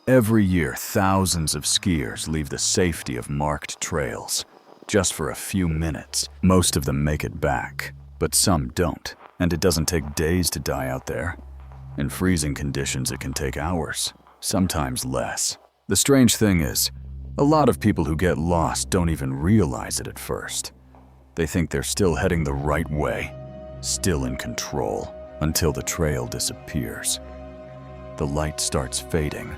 Every year, thousands of skiers leave the safety of marked trails just for a few minutes. Most of them make it back, but some don't, and it doesn't take days to die out there. In freezing conditions, it can take hours, sometimes less. The strange thing is, a lot of people who get lost don't even realize it at first. They think they're still heading the right way, still in control, until the trail disappears. The light starts fading,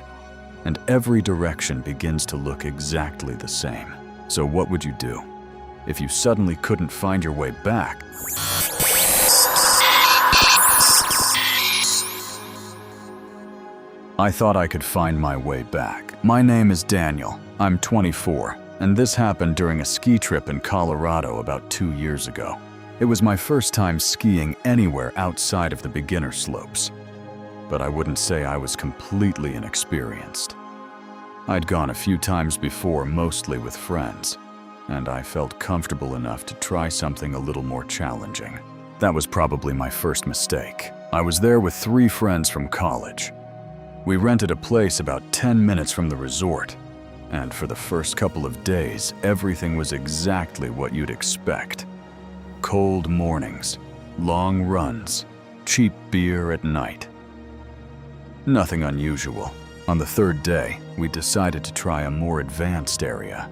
and every direction begins to look exactly the same. So what would you do if you suddenly couldn't find your way back? I thought I could find my way back. My name is Daniel. I'm 24, and this happened during a ski trip in Colorado about 2 years ago. It was my first time skiing anywhere outside of the beginner slopes, but I wouldn't say I was completely inexperienced. I'd gone a few times before, mostly with friends, and I felt comfortable enough to try something a little more challenging. That was probably my first mistake. I was there with 3 friends from college. We rented a place about 10 minutes from the resort, and for the first couple of days, everything was exactly what you'd expect. Cold mornings, long runs, cheap beer at night. Nothing unusual. On the 3rd day, we decided to try a more advanced area.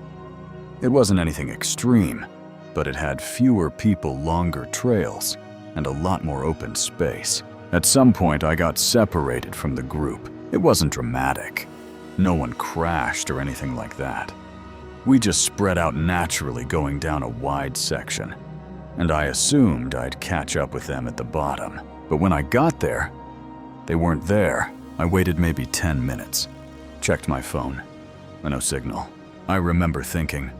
It wasn't anything extreme, but it had fewer people, longer trails, and a lot more open space. At some point, I got separated from the group. It wasn't dramatic. No one crashed or anything like that. We just spread out naturally going down a wide section, and I assumed I'd catch up with them at the bottom. But when I got there, they weren't there. I waited maybe 10 minutes, checked my phone, no signal. I remember thinking,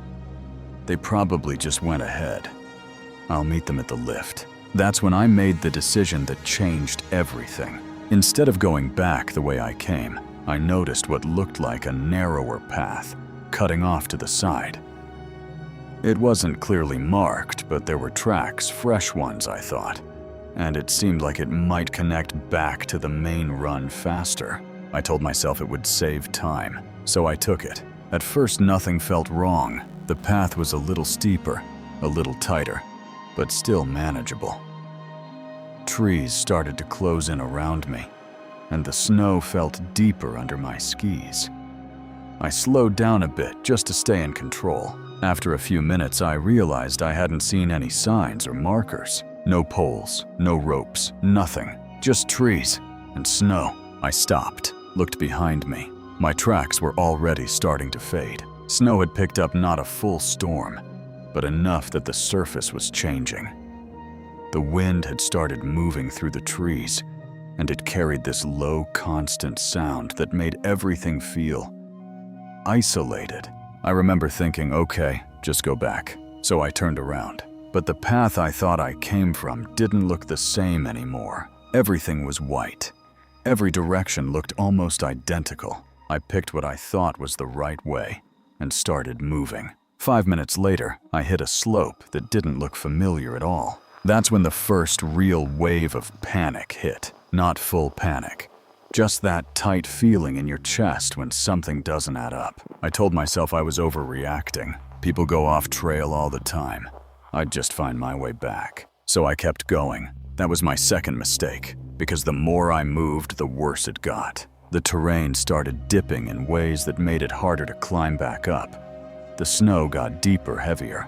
they probably just went ahead. I'll meet them at the lift. That's when I made the decision that changed everything. Instead of going back the way I came, I noticed what looked like a narrower path, cutting off to the side. It wasn't clearly marked, but there were tracks, fresh ones, I thought, and it seemed like it might connect back to the main run faster. I told myself it would save time, so I took it. At first, nothing felt wrong. The path was a little steeper, a little tighter, but still manageable. Trees started to close in around me, and the snow felt deeper under my skis. I slowed down a bit just to stay in control. After a few minutes, I realized I hadn't seen any signs or markers. No poles, no ropes, nothing. Just trees and snow. I stopped, looked behind me. My tracks were already starting to fade. Snow had picked up not a full storm, but enough that the surface was changing. The wind had started moving through the trees, and it carried this low, constant sound that made everything feel isolated. I remember thinking, okay, just go back. So I turned around. But the path I thought I came from didn't look the same anymore. Everything was white. Every direction looked almost identical. I picked what I thought was the right way and started moving. 5 minutes later, I hit a slope that didn't look familiar at all. That's when the first real wave of panic hit. Not full panic, just that tight feeling in your chest when something doesn't add up. I told myself I was overreacting. People go off trail all the time. I'd just find my way back. So I kept going. That was my second mistake, because the more I moved, the worse it got. The terrain started dipping in ways that made it harder to climb back up. The snow got deeper, heavier.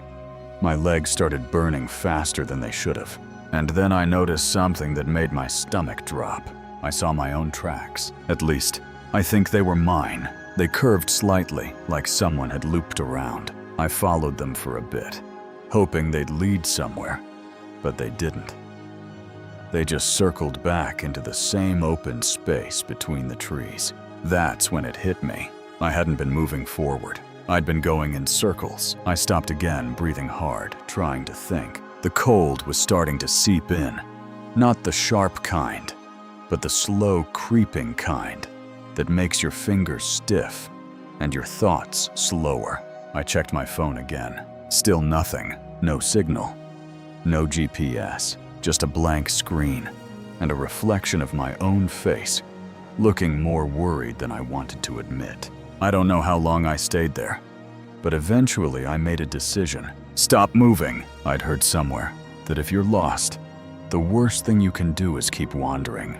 My legs started burning faster than they should have. And then I noticed something that made my stomach drop. I saw my own tracks. At least, I think they were mine. They curved slightly, like someone had looped around. I followed them for a bit, hoping they'd lead somewhere, but they didn't. They just circled back into the same open space between the trees. That's when it hit me. I hadn't been moving forward. I'd been going in circles. I stopped again, breathing hard, trying to think. The cold was starting to seep in. Not the sharp kind, but the slow creeping kind that makes your fingers stiff and your thoughts slower. I checked my phone again. Still nothing. No signal. No GPS. Just a blank screen. and a reflection of my own face, looking more worried than I wanted to admit. I don't know how long I stayed there, but eventually I made a decision. Stop moving. I'd heard somewhere that if you're lost, the worst thing you can do is keep wandering.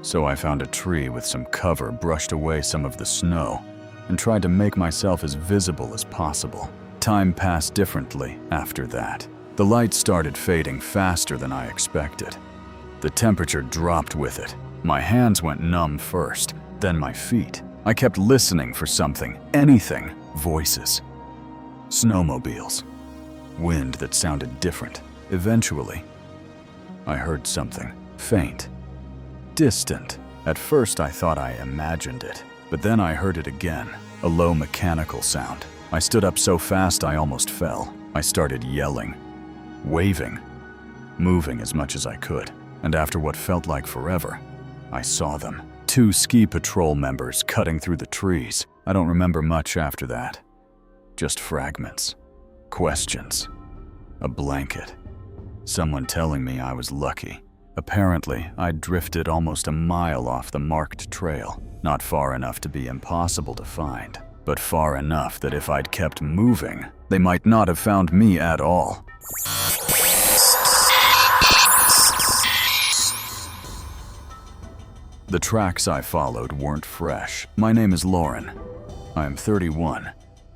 So I found a tree with some cover, brushed away some of the snow, and tried to make myself as visible as possible. Time passed differently after that. The light started fading faster than I expected. The temperature dropped with it. My hands went numb first, then my feet. I kept listening for something, anything. Voices, snowmobiles, wind that sounded different. Eventually, I heard something, faint, distant. At first I thought I imagined it, but then I heard it again, a low mechanical sound. I stood up so fast I almost fell. I started yelling, waving, moving as much as I could, and after what felt like forever, I saw them. 2 ski patrol members cutting through the trees. I don't remember much after that. Just fragments, questions, a blanket, someone telling me I was lucky. Apparently, I'd drifted almost a mile off the marked trail, not far enough to be impossible to find, but far enough that if I'd kept moving, they might not have found me at all. The tracks I followed weren't fresh. My name is Lauren. I am 31,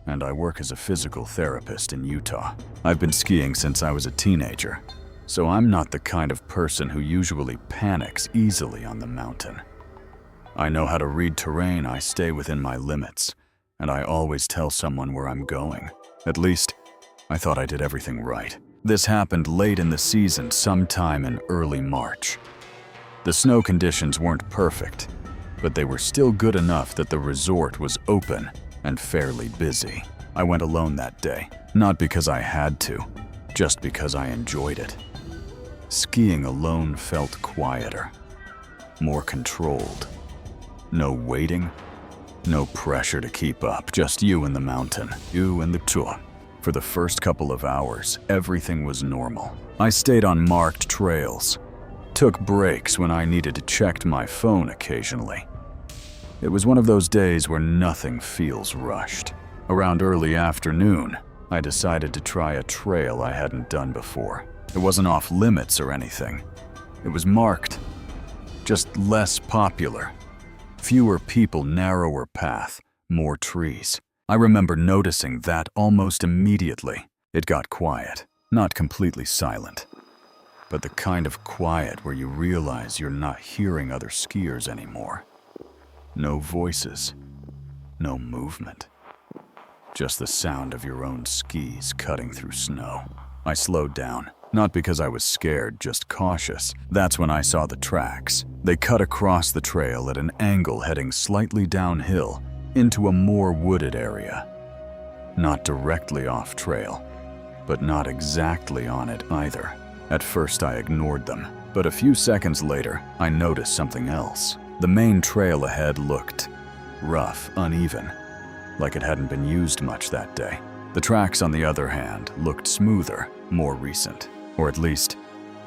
and I work as a physical therapist in Utah. I've been skiing since I was a teenager, so I'm not the kind of person who usually panics easily on the mountain. I know how to read terrain, I stay within my limits, and I always tell someone where I'm going. At least, I thought I did everything right. This happened late in the season, sometime in early March. The snow conditions weren't perfect, but they were still good enough that the resort was open and fairly busy. I went alone that day, not because I had to, just because I enjoyed it. Skiing alone felt quieter, more controlled. No waiting, no pressure to keep up, just you and the mountain, you and the tour. For the first couple of hours, everything was normal. I stayed on marked trails, took breaks when I needed to check my phone occasionally. It was one of those days where nothing feels rushed. Around early afternoon, I decided to try a trail I hadn't done before. It wasn't off limits or anything. It was marked, just less popular. Fewer people, narrower path, more trees. I remember noticing that almost immediately. It got quiet, not completely silent, but the kind of quiet where you realize you're not hearing other skiers anymore. No voices, no movement, just the sound of your own skis cutting through snow. I slowed down, not because I was scared, just cautious. That's when I saw the tracks. They cut across the trail at an angle heading slightly downhill into a more wooded area. Not directly off trail, but not exactly on it either. At first I ignored them, but a few seconds later I noticed something else. The main trail ahead looked rough, uneven, like it hadn't been used much that day. The tracks, on the other hand, looked smoother, more recent. Or at least,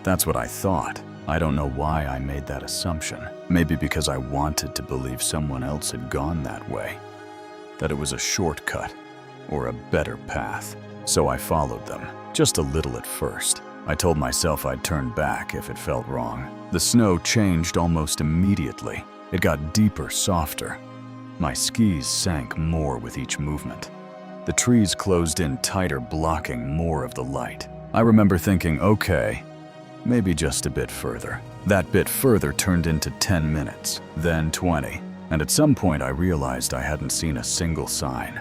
that's what I thought. I don't know why I made that assumption. Maybe because I wanted to believe someone else had gone that way, that it was a shortcut or a better path. So I followed them, just a little at first. I told myself I'd turn back if it felt wrong. The snow changed almost immediately. It got deeper, softer. My skis sank more with each movement. The trees closed in tighter, blocking more of the light. I remember thinking, okay, maybe just a bit further. That bit further turned into 10 minutes, then 20, and at some point I realized I hadn't seen a single sign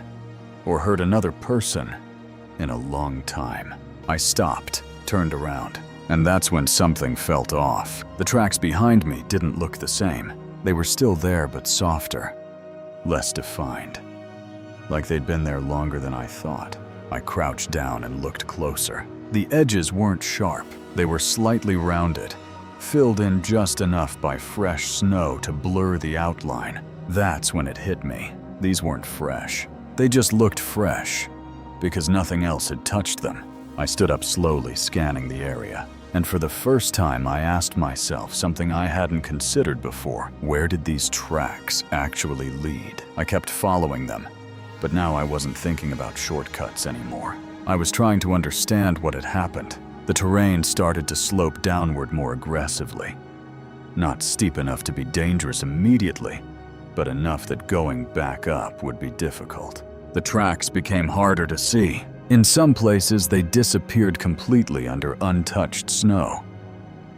or heard another person in a long time. I stopped, turned around, and that's when something felt off. The tracks behind me didn't look the same. They were still there, but softer, less defined, like they'd been there longer than I thought. I crouched down and looked closer. The edges weren't sharp. They were slightly rounded, filled in just enough by fresh snow to blur the outline. That's when it hit me. These weren't fresh. They just looked fresh, because nothing else had touched them. I stood up slowly, scanning the area. And for the first time, I asked myself something I hadn't considered before. Where did these tracks actually lead? I kept following them, but now I wasn't thinking about shortcuts anymore. I was trying to understand what had happened. The terrain started to slope downward more aggressively. Not steep enough to be dangerous immediately, but enough that going back up would be difficult. The tracks became harder to see. In some places, they disappeared completely under untouched snow,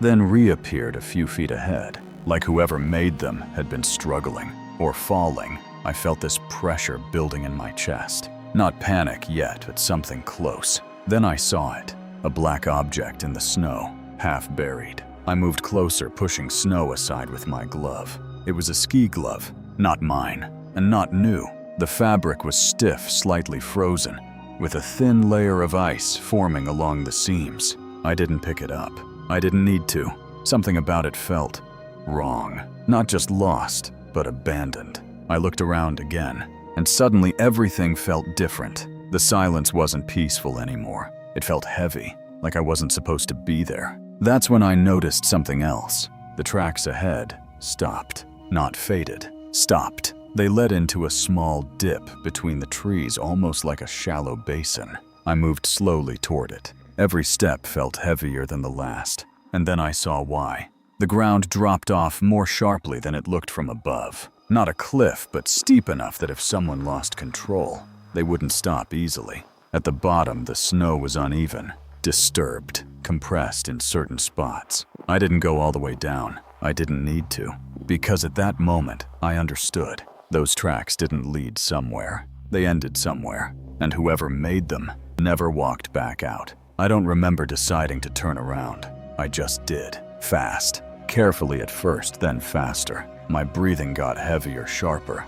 then reappeared a few feet ahead, like whoever made them had been struggling or falling. I felt this pressure building in my chest. Not panic yet, but something close. Then I saw it, a black object in the snow, half buried. I moved closer, pushing snow aside with my glove. It was a ski glove, not mine, and not new. The fabric was stiff, slightly frozen, with a thin layer of ice forming along the seams. I didn't pick it up. I didn't need to. Something about it felt wrong. Not just lost, but abandoned. I looked around again, and suddenly everything felt different. The silence wasn't peaceful anymore. It felt heavy, like I wasn't supposed to be there. That's when I noticed something else. The tracks ahead stopped. Not faded. Stopped. They led into a small dip between the trees, almost like a shallow basin. I moved slowly toward it. Every step felt heavier than the last, and then I saw why. The ground dropped off more sharply than it looked from above. Not a cliff, but steep enough that if someone lost control, they wouldn't stop easily. At the bottom, the snow was uneven, disturbed, compressed in certain spots. I didn't go all the way down. I didn't need to, because at that moment, I understood. Those tracks didn't lead somewhere. They ended somewhere, and whoever made them never walked back out. I don't remember deciding to turn around. I just did. Fast. Carefully at first, then faster. My breathing got heavier, sharper.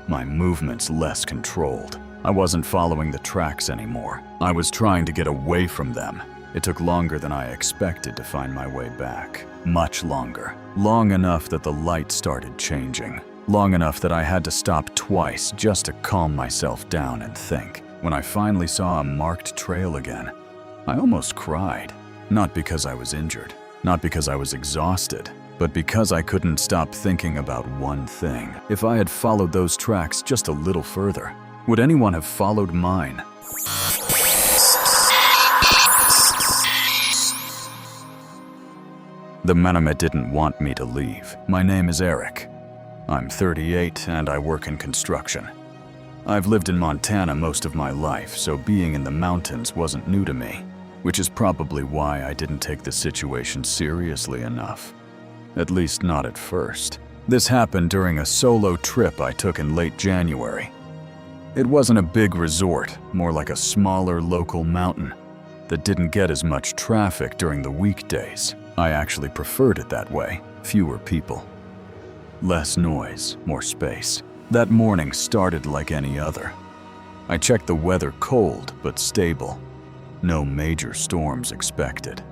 My movements less controlled. I wasn't following the tracks anymore. I was trying to get away from them. It took longer than I expected to find my way back. Much longer. Long enough that the light started changing. Long enough that I had to stop twice just to calm myself down and think. When I finally saw a marked trail again, I almost cried. Not because I was injured, not because I was exhausted, but because I couldn't stop thinking about one thing. If I had followed those tracks just a little further, would anyone have followed mine? The Menomet didn't want me to leave. My name is Eric. I'm 38 and I work in construction. I've lived in Montana most of my life, so being in the mountains wasn't new to me, which is probably why I didn't take the situation seriously enough. At least not at first. This happened during a solo trip I took in late January. It wasn't a big resort, more like a smaller local mountain that didn't get as much traffic during the weekdays. I actually preferred it that way. Fewer people. Less noise, more space. That morning started like any other. I checked the weather, cold but stable. No major storms expected.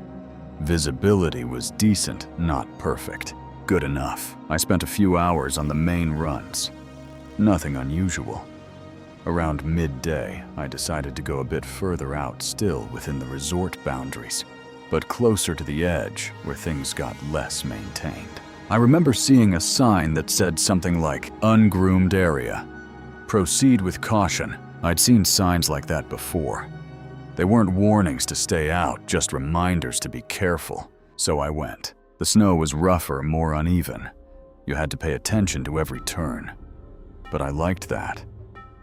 Visibility was decent, not perfect. Good enough. I spent a few hours on the main runs. Nothing unusual. Around midday, I decided to go a bit further out, still within the resort boundaries, but closer to the edge where things got less maintained. I remember seeing a sign that said something like, "Ungroomed area. Proceed with caution." I'd seen signs like that before. They weren't warnings to stay out, just reminders to be careful. So I went. The snow was rougher, more uneven. You had to pay attention to every turn. But I liked that.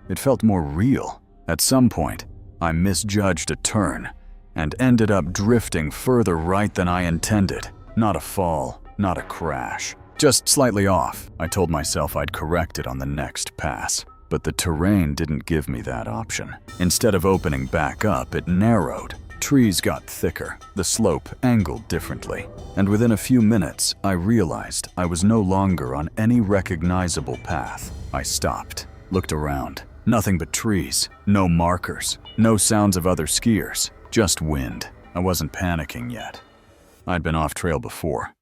It felt more real. At some point, I misjudged a turn and ended up drifting further right than I intended. Not a fall. Not a crash. Just slightly off. I told myself I'd correct it on the next pass. But the terrain didn't give me that option. Instead of opening back up, it narrowed. Trees got thicker. The slope angled differently. And within a few minutes, I realized I was no longer on any recognizable path. I stopped, looked around. Nothing but trees. No markers. No sounds of other skiers. Just wind. I wasn't panicking yet. I'd been off trail before.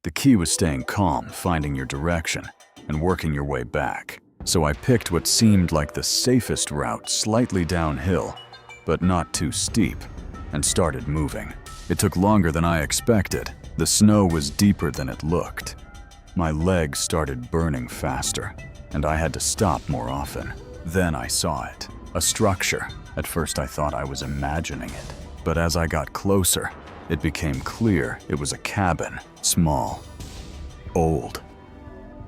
The key was staying calm, finding your direction, and working your way back. So I picked what seemed like the safest route, slightly downhill, but not too steep, and started moving. It took longer than I expected. The snow was deeper than it looked. My legs started burning faster, and I had to stop more often. Then I saw it. A structure. At first I thought I was imagining it, but as I got closer, it became clear it was a cabin, small, old,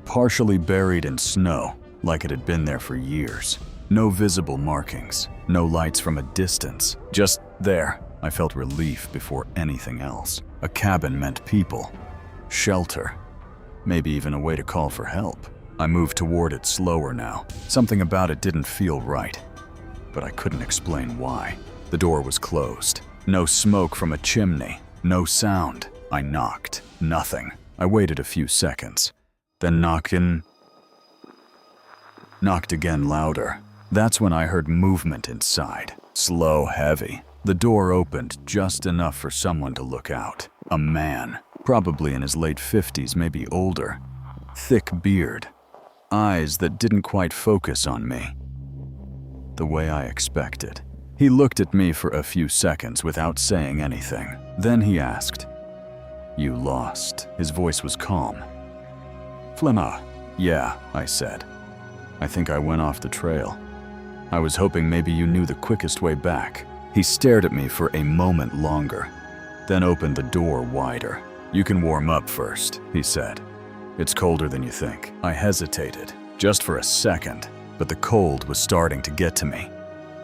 partially buried in snow, like it had been there for years. No visible markings, no lights from a distance, just there. I felt relief before anything else. A cabin meant people, shelter, maybe even a way to call for help. I moved toward it slower now. Something about it didn't feel right, but I couldn't explain why. The door was closed. No smoke from a chimney, no sound. I knocked. Nothing. I waited a few seconds, then knocked again louder. That's when I heard movement inside. Slow, heavy. The door opened just enough for someone to look out. A man, probably in his late 50s, maybe older. Thick beard. Eyes that didn't quite focus on me the way I expected. He looked at me for a few seconds without saying anything. Then he asked, "You lost?" His voice was calm. "Flemma." "Yeah," I said. "I think I went off the trail. I was hoping maybe you knew the quickest way back." He stared at me for a moment longer, then opened the door wider. "You can warm up first," he said. "It's colder than you think." I hesitated, just for a second, but the cold was starting to get to me.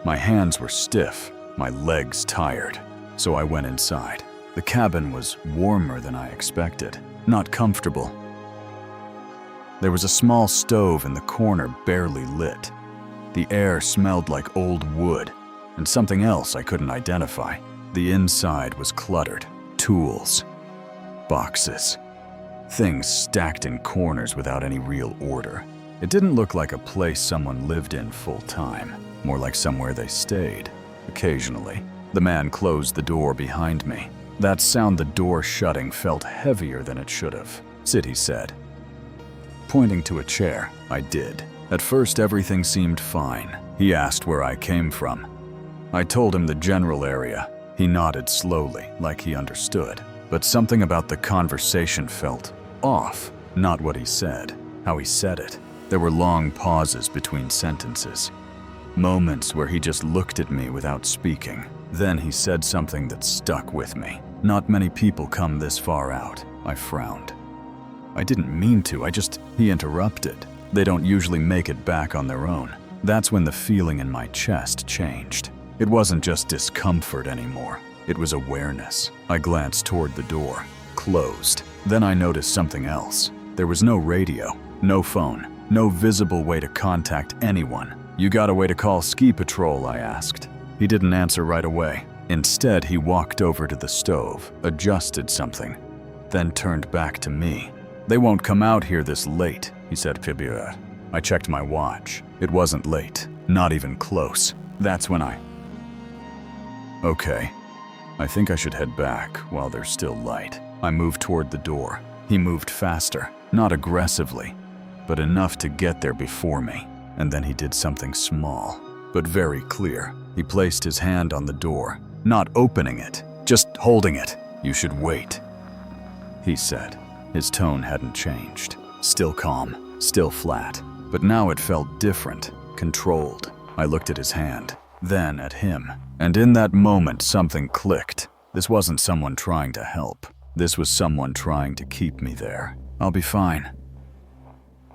My hands were stiff, my legs tired, so I went inside. The cabin was warmer than I expected, not comfortable. There was a small stove in the corner, barely lit. The air smelled like old wood, and something else I couldn't identify. The inside was cluttered. Tools, boxes, things stacked in corners without any real order. It didn't look like a place someone lived in full time, more like somewhere they stayed, occasionally. The man closed the door behind me. That sound, the door shutting, felt heavier than it should have. "Sit," he said. Pointing to a chair, I did. At first, everything seemed fine. He asked where I came from. I told him the general area. He nodded slowly, like he understood. But something about the conversation felt off. Not what he said, how he said it. There were long pauses between sentences. Moments where he just looked at me without speaking. Then he said something that stuck with me. "Not many people come this far out." I frowned. I didn't mean to, he interrupted. "They don't usually make it back on their own." That's when the feeling in my chest changed. It wasn't just discomfort anymore. It was awareness. I glanced toward the door. Closed. Then I noticed something else. There was no radio, no phone, no visible way to contact anyone. "You got a way to call ski patrol?" I asked. He didn't answer right away. Instead, he walked over to the stove, adjusted something, then turned back to me. "They won't come out here this late," he said. "Pibir." I checked my watch. It wasn't late, not even close. That's when Okay, I think I should head back while there's still light. I moved toward the door. He moved faster, not aggressively, but enough to get there before me. And then he did something small, but very clear. He placed his hand on the door, not opening it, just holding it. "You should wait," he said. His tone hadn't changed. Still calm, still flat, but now it felt different, controlled. I looked at his hand, then at him, and in that moment something clicked. This wasn't someone trying to help. This was someone trying to keep me there. "I'll be fine,"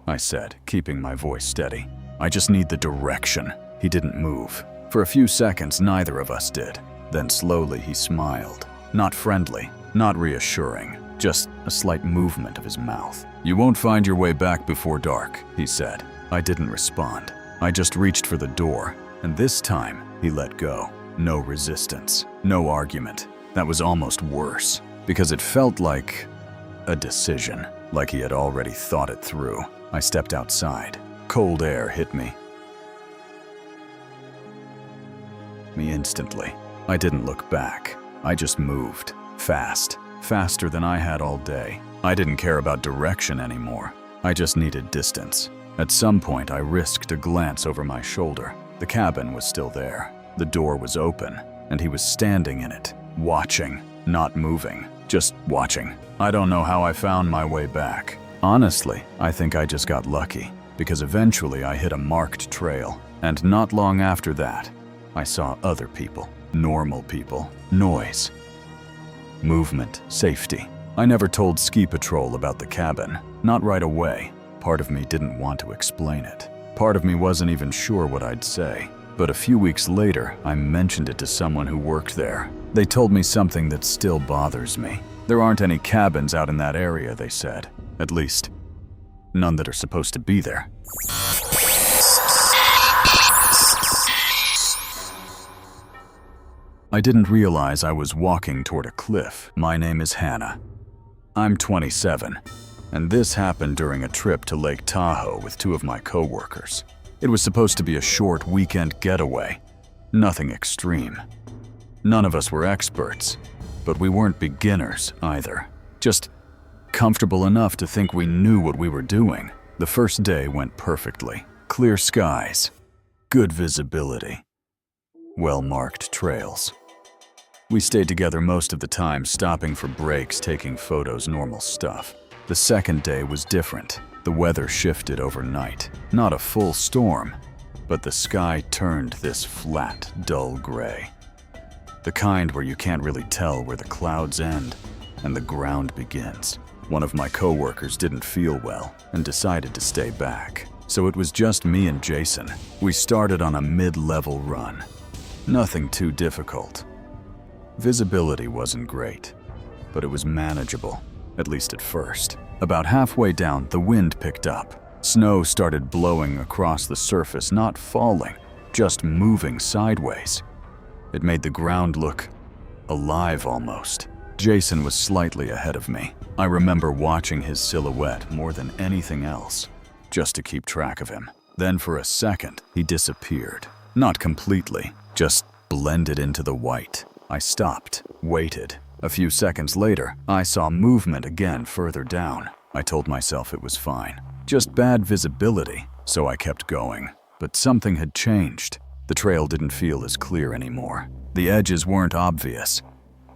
I said, keeping my voice steady. "I just need the direction." He didn't move. For a few seconds, neither of us did. Then slowly he smiled. Not friendly, not reassuring, just a slight movement of his mouth. "You won't find your way back before dark," he said. I didn't respond. I just reached for the door, and this time he let go. No resistance, no argument. That was almost worse, because it felt like a decision, like he had already thought it through. I stepped outside. Cold air hit me instantly. I didn't look back. I just moved. Fast. Faster than I had all day. I didn't care about direction anymore. I just needed distance. At some point, I risked a glance over my shoulder. The cabin was still there. The door was open, and he was standing in it, watching. not moving, just watching. I don't know how I found my way back. Honestly, I think I just got lucky, because eventually I hit a marked trail, and not long after that, I saw other people, normal people, noise, movement, safety. I never told ski patrol about the cabin, not right away. Part of me didn't want to explain it. Part of me wasn't even sure what I'd say. But a few weeks later, I mentioned it to someone who worked there. They told me something that still bothers me. There aren't any cabins out in that area, they said. At least, none that are supposed to be there. I didn't realize I was walking toward a cliff. My name is Hannah. I'm 27, and this happened during a trip to Lake Tahoe with two of my coworkers. It was supposed to be a short weekend getaway, nothing extreme. None of us were experts, but we weren't beginners either. Just comfortable enough to think we knew what we were doing. The first day went perfectly. Clear skies, good visibility, well-marked trails. We stayed together most of the time, stopping for breaks, taking photos, normal stuff. The second day was different. The weather shifted overnight. Not a full storm, but the sky turned this flat, dull gray. The kind where you can't really tell where the clouds end and the ground begins. One of my coworkers didn't feel well and decided to stay back. So it was just me and Jason. We started on a mid-level run. Nothing too difficult. Visibility wasn't great, but it was manageable, at least at first. About halfway down, the wind picked up. Snow started blowing across the surface, not falling, just moving sideways. It made the ground look alive almost. Jason was slightly ahead of me. I remember watching his silhouette more than anything else, just to keep track of him. Then for a second, he disappeared. Not completely, just blended into the white. I stopped, waited. A few seconds later, I saw movement again further down. I told myself it was fine. Just bad visibility, so I kept going. But something had changed. The trail didn't feel as clear anymore. The edges weren't obvious.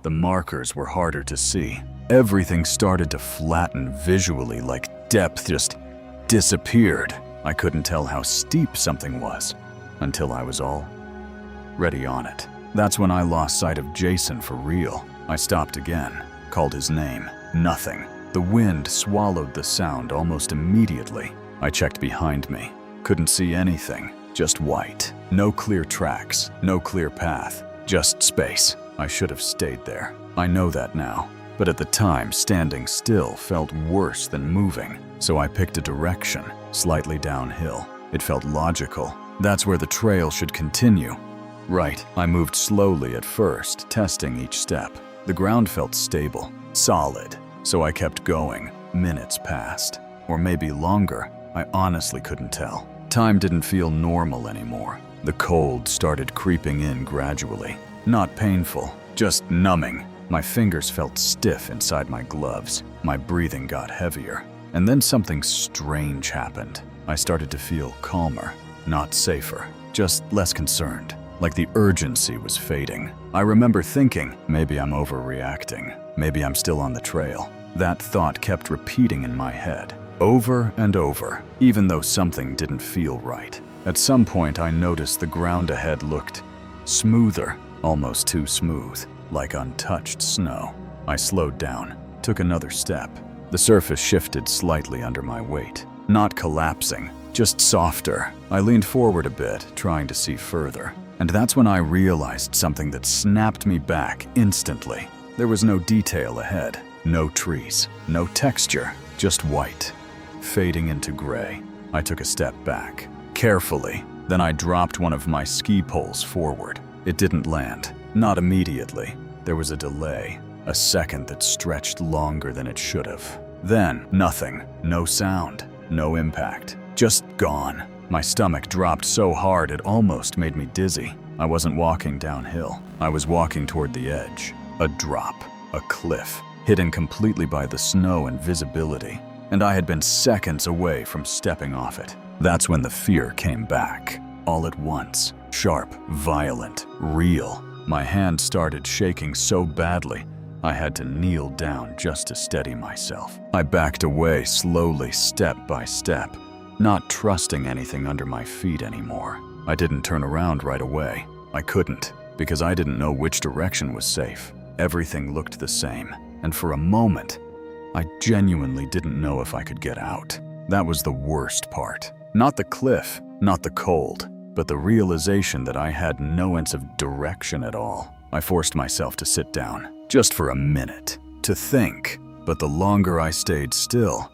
The markers were harder to see. Everything started to flatten visually, like depth just disappeared. I couldn't tell how steep something was until I was already on it. That's when I lost sight of Jason for real. I stopped again, called his name. Nothing. The wind swallowed the sound almost immediately. I checked behind me. Couldn't see anything. Just white. No clear tracks. No clear path. Just space. I should have stayed there. I know that now. But at the time, standing still felt worse than moving. So I picked a direction, slightly downhill. It felt logical. That's where the trail should continue. Right, I moved slowly at first, testing each step. The ground felt stable, solid, so I kept going. Minutes passed, or maybe longer. I honestly couldn't tell. Time didn't feel normal anymore. The cold started creeping in gradually. Not painful, just numbing. My fingers felt stiff inside my gloves. My breathing got heavier. And then something strange happened. I started to feel calmer, not safer, just less concerned. Like the urgency was fading. I remember thinking, maybe I'm overreacting. Maybe I'm still on the trail. That thought kept repeating in my head, over and over, even though something didn't feel right. At some point, I noticed the ground ahead looked smoother, almost too smooth, like untouched snow. I slowed down, took another step. The surface shifted slightly under my weight. Not collapsing, just softer. I leaned forward a bit, trying to see further. And that's when I realized something that snapped me back instantly. There was no detail ahead, no trees, no texture, just white, fading into gray. I took a step back, carefully. Then I dropped one of my ski poles forward. It didn't land, not immediately. There was a delay, a second that stretched longer than it should have. Then, nothing, no sound, no impact, just gone. My stomach dropped so hard it almost made me dizzy. I wasn't walking downhill. I was walking toward the edge. A drop, a cliff, hidden completely by the snow and visibility. And I had been seconds away from stepping off it. That's when the fear came back, all at once. Sharp, violent, real. My hand started shaking so badly I had to kneel down just to steady myself. I backed away slowly, step by step, not trusting anything under my feet anymore. I didn't turn around right away. I couldn't, because I didn't know which direction was safe. Everything looked the same, and for a moment, I genuinely didn't know if I could get out. That was the worst part. Not the cliff, not the cold, but the realization that I had no sense of direction at all. I forced myself to sit down, just for a minute, to think. But the longer I stayed still,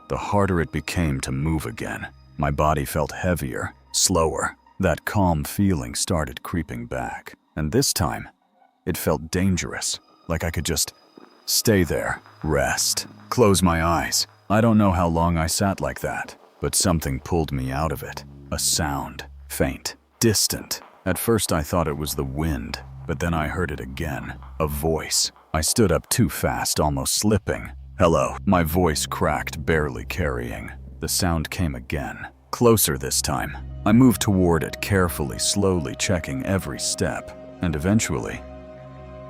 the harder it became to move again. My body felt heavier, slower. That calm feeling started creeping back. And this time, it felt dangerous, like I could just stay there, rest, close my eyes. I don't know how long I sat like that, but something pulled me out of it. A sound, faint, distant. At first I thought it was the wind, but then I heard it again, a voice. I stood up too fast, almost slipping. "Hello." My voice cracked, barely carrying. The sound came again, closer this time. I moved toward it carefully, slowly checking every step, and eventually,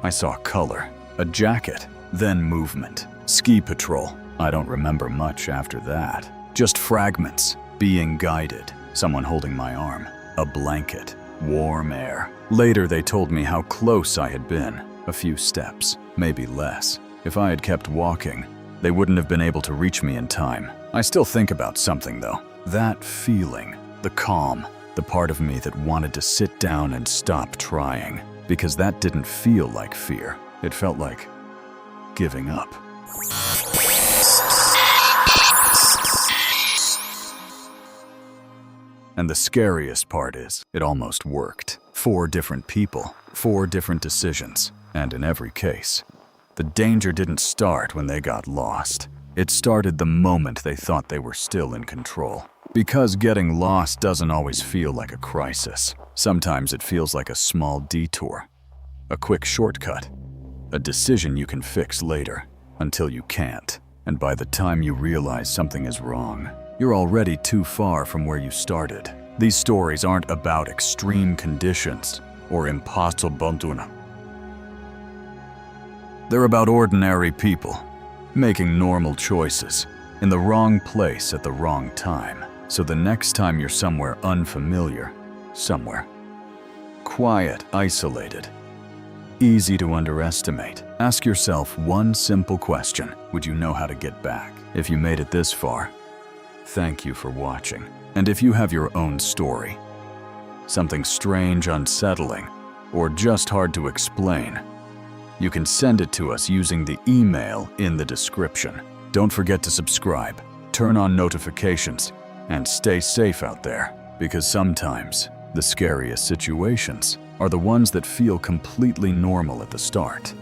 I saw color, a jacket, then movement. Ski patrol. I don't remember much after that. Just fragments, being guided, someone holding my arm, a blanket, warm air. Later they told me how close I had been, a few steps, maybe less. If I had kept walking, they wouldn't have been able to reach me in time. I still think about something though. That feeling, the calm, the part of me that wanted to sit down and stop trying, because that didn't feel like fear. It felt like giving up. And the scariest part is, it almost worked. 4 different people, 4 different decisions, and in every case, the danger didn't start when they got lost. It started the moment they thought they were still in control. Because getting lost doesn't always feel like a crisis. Sometimes it feels like a small detour, a quick shortcut, a decision you can fix later, until you can't. And by the time you realize something is wrong, you're already too far from where you started. These stories aren't about extreme conditions or impossible. They're about ordinary people making normal choices in the wrong place at the wrong time. So the next time you're somewhere unfamiliar, somewhere quiet, isolated, easy to underestimate, ask yourself one simple question. Would you know how to get back? If you made it this far, thank you for watching. And if you have your own story, something strange, unsettling, or just hard to explain, you can send it to us using the email in the description. Don't forget to subscribe, turn on notifications, and stay safe out there, because sometimes the scariest situations are the ones that feel completely normal at the start.